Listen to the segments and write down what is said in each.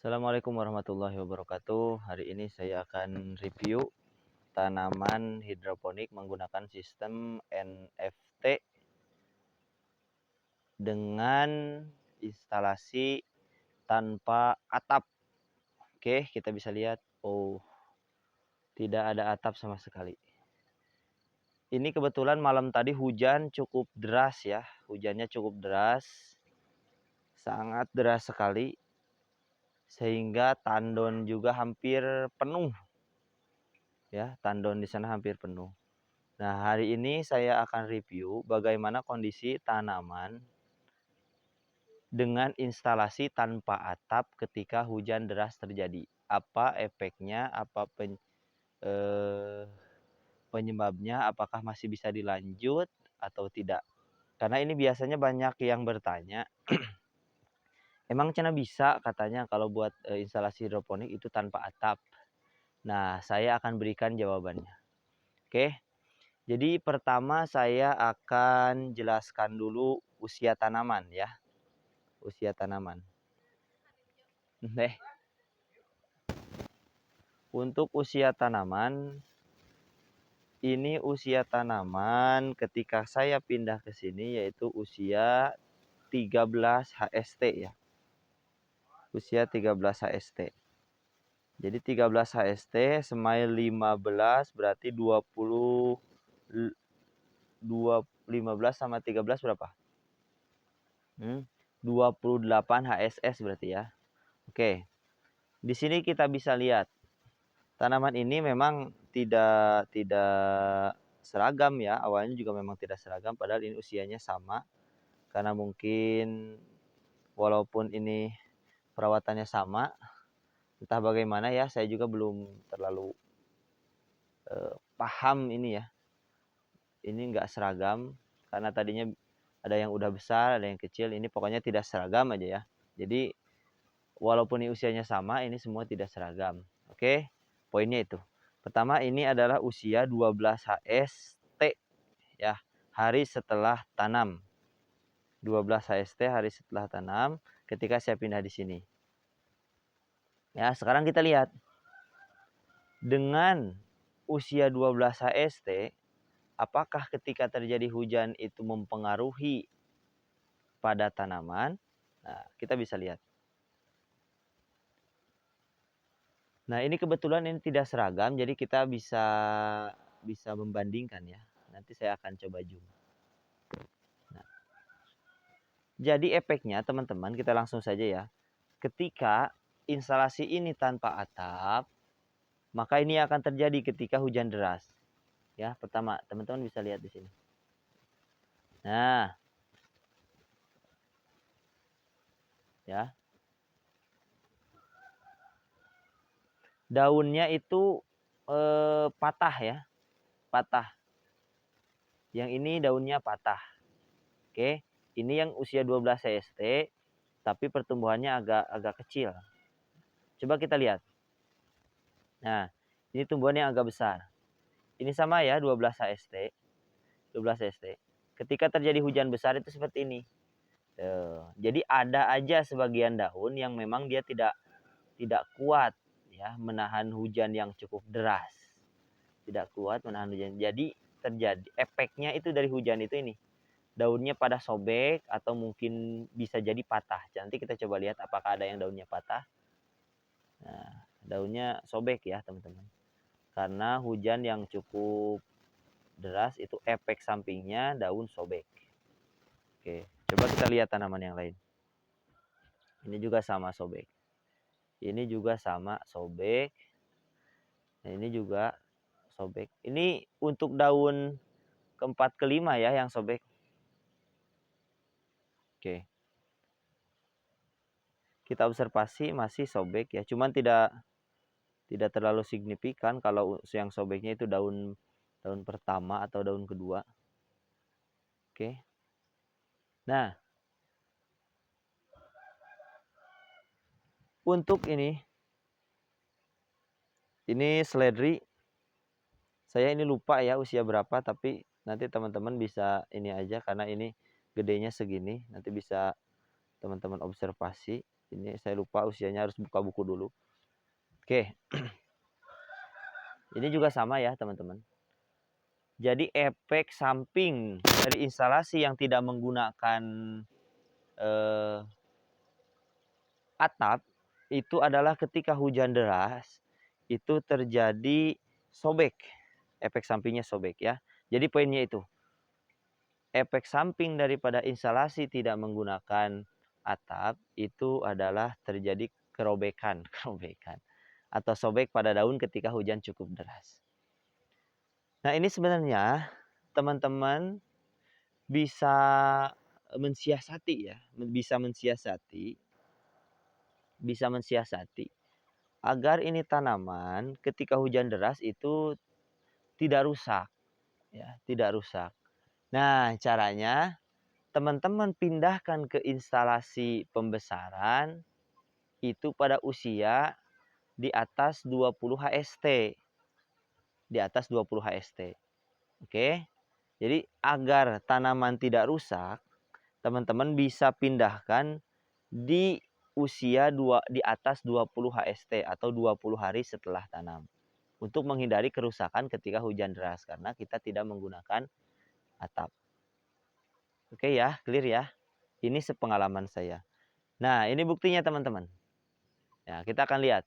Assalamualaikum warahmatullahi wabarakatuh. Hari ini saya akan review tanaman hidroponik menggunakan sistem NFT dengan instalasi tanpa atap. Oke, kita bisa lihat. Oh, tidak ada atap sama sekali. Ini kebetulan malam tadi hujan cukup deras ya. Hujannya cukup deras. Sangat deras sekali. Sehingga tandon juga hampir penuh. Ya, tandon di sana hampir penuh. Nah, hari ini saya akan review bagaimana kondisi tanaman dengan instalasi tanpa atap ketika hujan deras terjadi. Apa efeknya, apa penyebabnya, apakah masih bisa dilanjut atau tidak. Karena ini biasanya banyak yang bertanya, emang cina bisa katanya kalau buat instalasi hidroponik itu tanpa atap. Nah, saya akan berikan jawabannya. Oke. Jadi pertama saya akan jelaskan dulu usia tanaman ya. Usia tanaman. Untuk usia tanaman, ini usia tanaman ketika saya pindah ke sini yaitu usia 13 HST ya. Usia 13 HST. Jadi 13 HST semai 15 berarti 15 sama 13 berapa? 28 HSS berarti ya. Oke. Di sini kita bisa lihat tanaman ini memang tidak seragam ya. Awalnya juga memang tidak seragam padahal ini usianya sama. Karena mungkin walaupun ini perawatannya sama, entah bagaimana ya, saya juga belum terlalu paham ini ya. Ini enggak seragam karena tadinya ada yang udah besar, ada yang kecil. Ini pokoknya tidak seragam aja ya. Jadi walaupun ini usianya sama, ini semua tidak seragam. Oke, poinnya itu. Pertama, ini adalah usia 12 HST ya, hari setelah tanam. 12 HST hari setelah tanam ketika saya pindah di sini. Ya, sekarang kita lihat. Dengan usia 12 HST, apakah ketika terjadi hujan itu mempengaruhi pada tanaman? Nah, kita bisa lihat. Nah, ini kebetulan ini tidak seragam, jadi kita bisa membandingkan ya. Nanti saya akan coba zoom. Nah, jadi efeknya teman-teman, kita langsung saja ya. Ketika instalasi ini tanpa atap, maka ini akan terjadi ketika hujan deras. Ya, pertama, teman-teman bisa lihat di sini. Nah, ya. Daunnya itu patah ya. Patah. Yang ini daunnya patah. Oke, ini yang usia 12 CST tapi pertumbuhannya agak kecil. Coba kita lihat. Nah, ini tumbuhannya agak besar. Ini sama ya 12 HST. 12 HST. Ketika terjadi hujan besar itu seperti ini. Jadi ada aja sebagian daun yang memang dia tidak kuat ya menahan hujan yang cukup deras. Tidak kuat menahan hujan. Jadi terjadi efeknya itu dari hujan itu ini. Daunnya pada sobek atau mungkin bisa jadi patah. Nanti kita coba lihat apakah ada yang daunnya patah. Nah, daunnya sobek ya teman-teman. Karena hujan yang cukup deras itu efek sampingnya daun sobek. Oke, coba kita lihat tanaman yang lain. Ini juga sama sobek. Ini juga sama sobek. Nah, ini juga sobek. Ini untuk daun keempat kelima ya yang sobek. Oke. Kita observasi masih sobek ya, cuman tidak terlalu signifikan kalau yang sobeknya itu daun pertama atau daun kedua. Oke. Nah, untuk ini seledri. Saya ini lupa ya usia berapa, tapi nanti teman-teman bisa ini aja karena ini gedenya segini, nanti bisa teman-teman observasi. Ini saya lupa usianya, harus buka buku dulu. Oke. Ini juga sama ya teman-teman. Jadi efek samping dari instalasi yang tidak menggunakan atap itu adalah ketika hujan deras itu terjadi sobek. Efek sampingnya sobek ya. Jadi poinnya itu. Efek samping daripada instalasi tidak menggunakan atap itu adalah terjadi kerobekan atau sobek pada daun ketika hujan cukup deras. Nah, ini sebenarnya teman-teman bisa mensiasati ya, bisa mensiasati agar ini tanaman ketika hujan deras itu tidak rusak ya, tidak rusak. Nah, caranya teman-teman pindahkan ke instalasi pembesaran itu pada usia di atas 20 HST. Di atas 20 HST. Oke. Jadi agar tanaman tidak rusak, teman-teman bisa pindahkan di usia di atas 20 HST atau 20 hari setelah tanam. Untuk menghindari kerusakan ketika hujan deras karena kita tidak menggunakan atap. Oke ya, clear ya. Ini sepengalaman saya. Nah, ini buktinya teman-teman. Ya, kita akan lihat.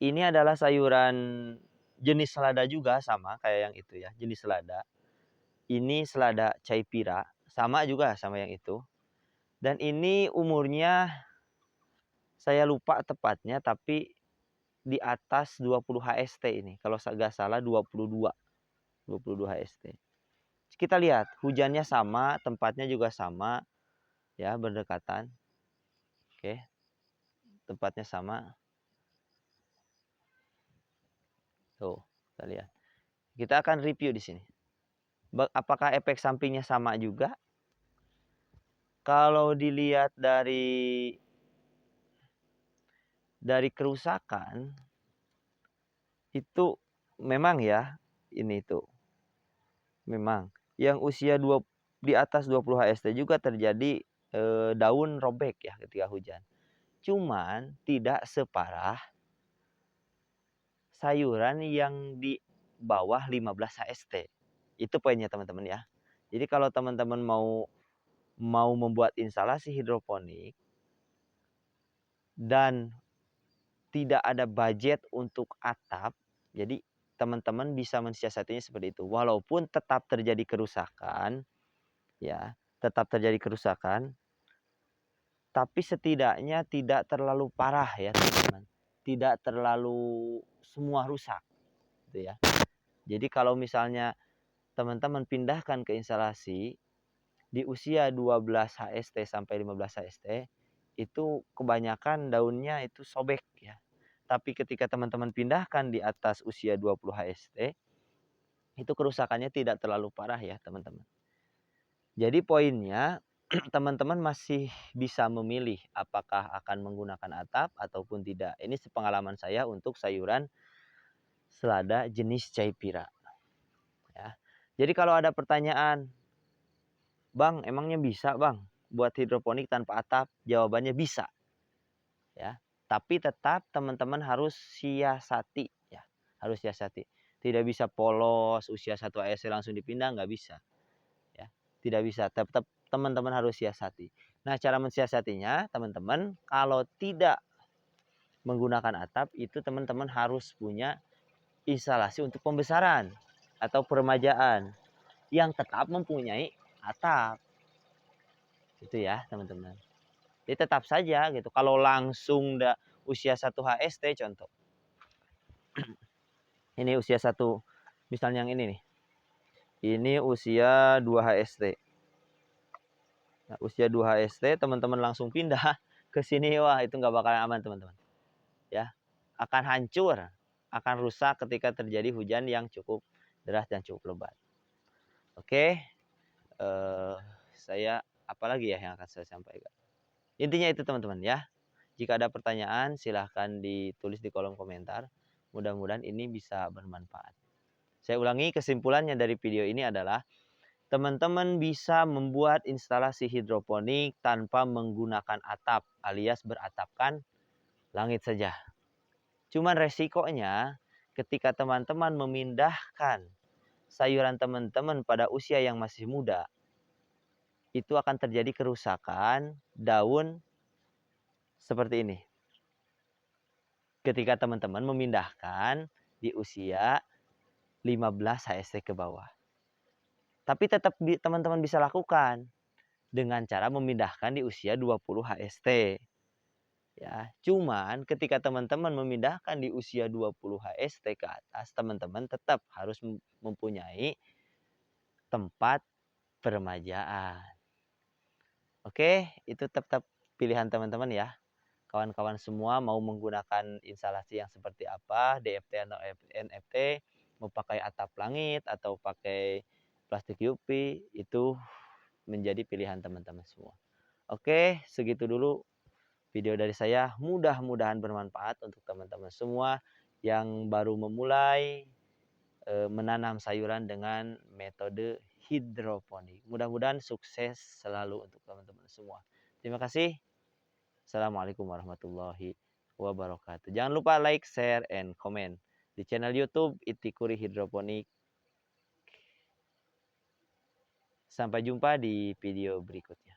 Ini adalah sayuran jenis selada juga, sama kayak yang itu ya, jenis selada. Ini selada caipira, sama juga sama yang itu. Dan ini umurnya saya lupa tepatnya, tapi di atas 20 HST ini. Kalau nggak salah 22 HST. Kita lihat hujannya sama, tempatnya juga sama ya, berdekatan. Oke. Tempatnya sama. Tuh, kita lihat. Kita akan review di sini. Apakah efek sampingnya sama juga? Kalau dilihat dari kerusakan itu memang ya, ini tuh. Memang yang usia di atas 20 HST juga terjadi daun robek ya ketika hujan. Cuman tidak separah sayuran yang di bawah 15 HST. Itu poinnya teman-teman ya. Jadi kalau teman-teman mau membuat instalasi hidroponik dan tidak ada budget untuk atap, jadi teman-teman bisa mensiasatinya seperti itu. Walaupun tetap terjadi kerusakan, ya, tetap terjadi kerusakan, tapi setidaknya tidak terlalu parah ya teman-teman. Tidak terlalu semua rusak, gitu ya. Jadi kalau misalnya teman-teman pindahkan ke instalasi di usia 12 HST sampai 15 HST, itu kebanyakan daunnya itu sobek ya. Tapi ketika teman-teman pindahkan di atas usia 20 HST, itu kerusakannya tidak terlalu parah ya teman-teman. Jadi poinnya teman-teman masih bisa memilih apakah akan menggunakan atap ataupun tidak. Ini sepengalaman saya untuk sayuran selada jenis caipira. Ya. Jadi kalau ada pertanyaan, Bang, emangnya bisa Bang buat hidroponik tanpa atap? Jawabannya bisa. Ya. Tapi tetap teman-teman harus siasati ya. Harus siasati. Tidak bisa polos usia 1 ASC langsung dipindah, nggak bisa. Ya. Tidak bisa. Tetap teman-teman harus siasati. Nah, cara mensiasatinya teman-teman kalau tidak menggunakan atap itu teman-teman harus punya instalasi untuk pembesaran atau peremajaan yang tetap mempunyai atap. Itu ya, teman-teman. Jadi tetap saja gitu. Kalau langsung usia 1 HST contoh. Ini usia 1, misalnya yang ini nih. Ini usia 2 HST. Nah, usia 2 HST teman-teman langsung pindah ke sini, wah itu nggak bakalan aman teman-teman. Ya, akan hancur, akan rusak ketika terjadi hujan yang cukup deras dan cukup lebat. Oke, saya apalagi ya yang akan saya sampaikan. Intinya itu teman-teman ya. Jika ada pertanyaan silahkan ditulis di kolom komentar. Mudah-mudahan ini bisa bermanfaat. Saya ulangi, kesimpulannya dari video ini adalah teman-teman bisa membuat instalasi hidroponik tanpa menggunakan atap alias beratapkan langit saja. Cuman resikonya ketika teman-teman memindahkan sayuran teman-teman pada usia yang masih muda, itu akan terjadi kerusakan daun seperti ini. Ketika teman-teman memindahkan di usia 15 HST ke bawah. Tapi tetap teman-teman bisa lakukan dengan cara memindahkan di usia 20 HST. Ya, cuman ketika teman-teman memindahkan di usia 20 HST ke atas, teman-teman tetap harus mempunyai tempat peremajaan. Oke, itu tetap pilihan teman-teman ya. Kawan-kawan semua mau menggunakan instalasi yang seperti apa, DFT atau NFT, mau pakai atap langit atau pakai plastik UV, itu menjadi pilihan teman-teman semua. Oke, segitu dulu video dari saya. Mudah-mudahan bermanfaat untuk teman-teman semua yang baru memulai menanam sayuran dengan metode hidroponik. Mudah-mudahan sukses selalu untuk teman-teman semua. Terima kasih. Assalamualaikum warahmatullahi wabarakatuh. Jangan lupa like, share, and comment di channel YouTube Itikuri Hidroponik. Sampai jumpa di video berikutnya.